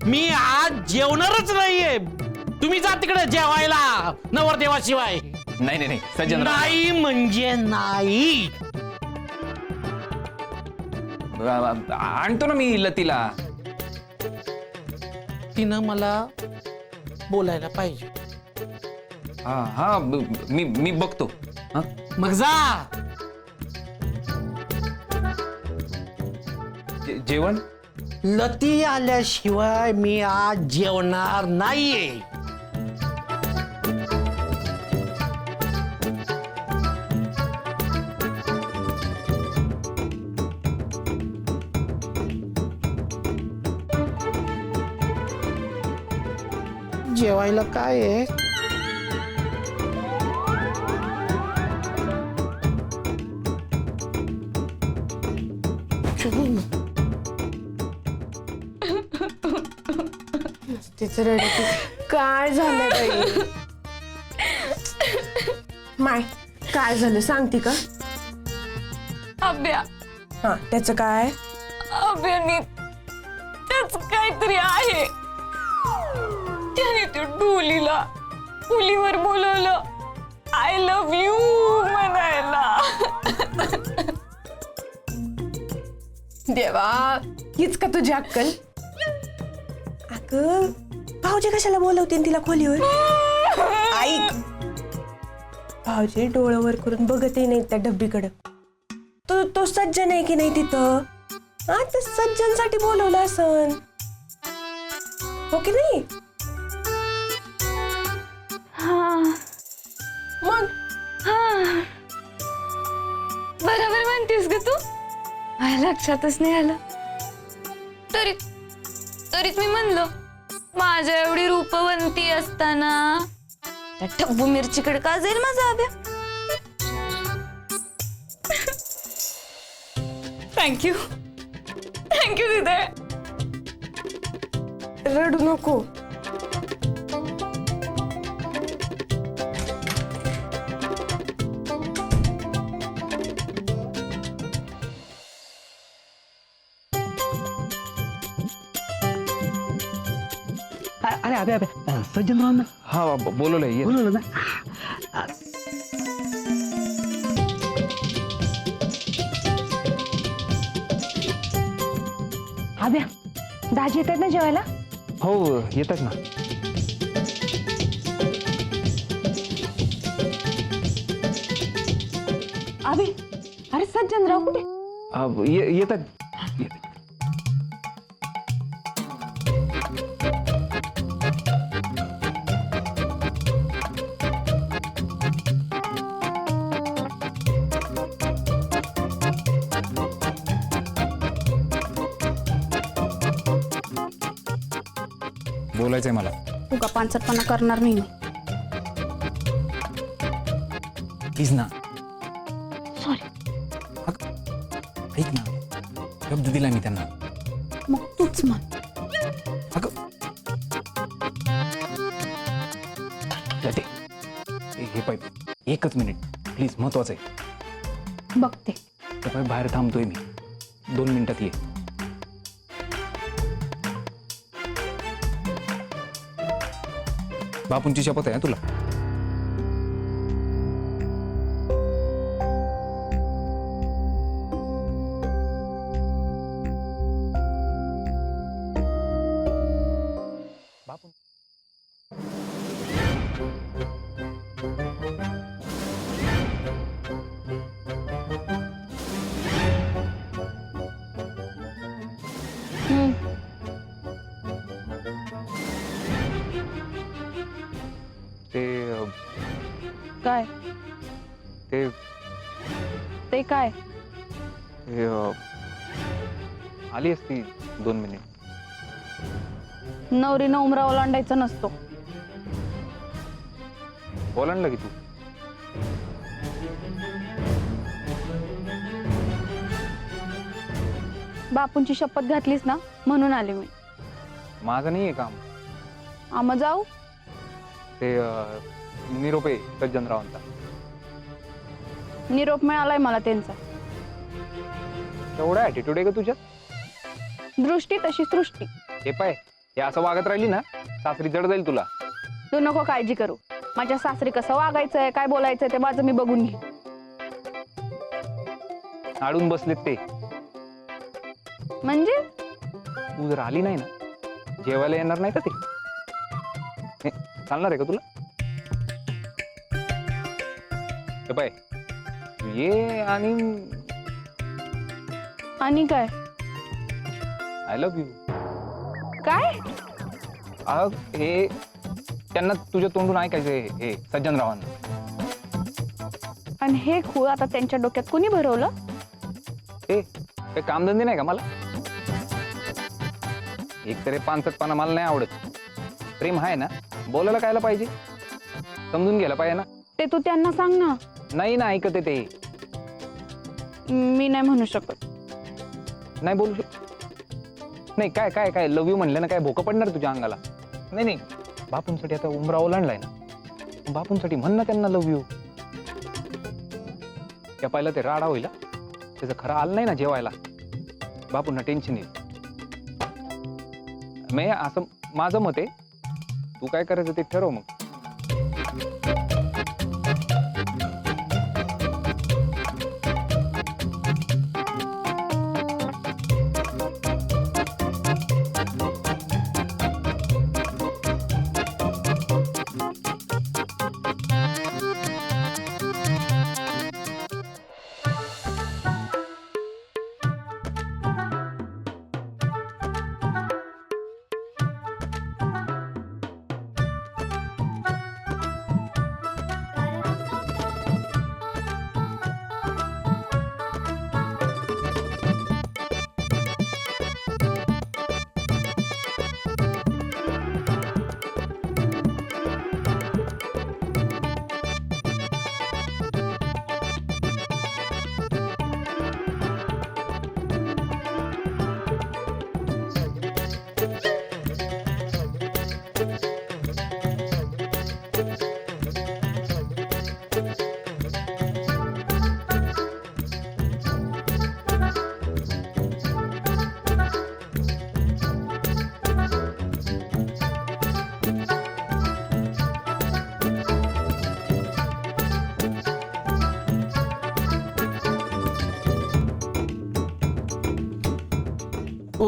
मी आज जेवणारच नाहीये. तुम्ही जा तिकडे जेवायला नवरदेवाशिवाय. नाही नाही नाही सज्जनराव. नाही म्हणजे नाही. आणतो ना मी लतीला. तिनं मला बोलायला पाहिजे. हा हा, मी बघतो. हा? मग जा. जेवण? लती आल्याशिवाय मी आज जेवणार नाहीये. जेवायला काय आहे? काय झालं बाई? माय काय झालं सांगते का? अभ्या. हा त्याचं काय? अभ्यानी त्याच काहीतरी आहे. त्याने त्या डोलीला मुलीवर बोलवलं आय लव्ह यू म्हणायला. देवा, हीच का तुझी अक्कल? अगं भाऊजी कशाला बोलवते तिला खोलीवर? ऐक, भाऊजी डोळ्यावर करून बघतही नाही त्या डब्बीकडं. तो सज्जन आहे की नाही तिथं? हा, तर सज्जनसाठी बोलवलं असन, हो की नाही? मग बरोबर म्हणतेस ग तू. माझ्या लक्षातच नाही आलं. तरीच मी म्हणलं माझ्या एवढी रूपवंती असताना त्या टब्बू मिरचीकडे का जाईल माझा अभ्या. थँक्यू तिथे. रडू नको. अरे अबे अबे सज्जनराव ना हा बोलवलंय ये. बोलवलं ना. अभ्या दाजी येतात ना जेवायला. हो येतात ना. अभि अरे सज्जनराव कुठे. येतात. बोलायचंय मला. तुका पानसटपणा करणार नाही मी. प्लीज ना. सॉरी. ऐक ना, शब्द दिला मी त्यांना. मग तूच म्हण. लते, हे पाईप 1 मिनिट प्लीज, महत्वाचं आहे. बघते. ते पाईप बाहेर थांबतोय मी, 2 मिनिटात ये. बापूंची शपथ आहे तुला. बापू काय ते काय. आली असती 2 मिनिट. नवरीनं उमरा ओलांडायचा नसतो. ओलांडलं की तू. बापूंची शपथ घातलीस ना म्हणून आले मी. माझं नाहीये काम. आम्हा जाऊ. ते निरोप आहे सज्जनरावांचा. निरोप मिळालाय मला त्यांचा. एवढा ऍटिट्यूड आहे का तुझ्यात. दृष्टी तशी सृष्टी. हे पाय, हे असं वागत राहिली ना सासरी जड जाईल तुला. तू नको काळजी करू. माझ्या सासरी कसं वागायचंय काय बोलायचंय ते माझं मी बघून घे. आडून बसलेत ते. म्हणजे तू जर आली नाही ना जेवायला येणार नाही का ते. हे, चालणार आहे का तुला. हे पाय, तू ये आणि काय. I love you. काय. हे त्यांना तुझ्या तोंडून ऐकायचंय हे सज्जनरावांना. आणि हे खूळ आता त्यांच्या डोक्यात कोणी भरवलं. हे काही कामधंदे नाही का मला. एक तरी पानसटपणा मला नाही आवडत. प्रेम आहे ना, बोलायला कायला पाहिजे, समजून घ्यायला पाहिजे ना. ते तू त्यांना सांग ना. नाही ना ऐकत आहे ते. मी नाही म्हणू शकत. नाही बोलू शकत. नाही काय काय काय लव्ह यू म्हणलं ना काय भोकं पडणार तुझ्या अंगाला. नाही नाही, बापूंसाठी आता उमरा ओलांडलाय ना, बापूंसाठी म्हण ना त्यांना लव्ह यू. त्या पाहिलं ते राडा होईल. त्याचं खरं आलं नाही ना जेवायला, बापूंना टेन्शन येईल. मी असं माझं मत आहे. तू काय करायचं ते ठरव मग.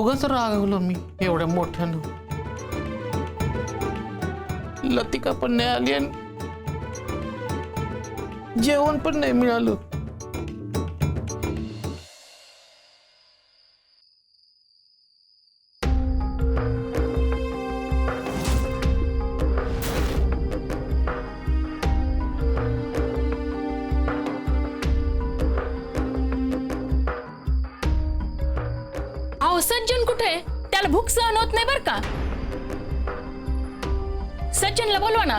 उगाच रागवलो मी एवढ्या मोठ्यानं. लतिका पण नाही आली आणि जेवण पण नाही मिळालं. अहो सज्जन कुठे? त्याला भूक सहन होत नाही बर का. सज्जनला बोलवा ना.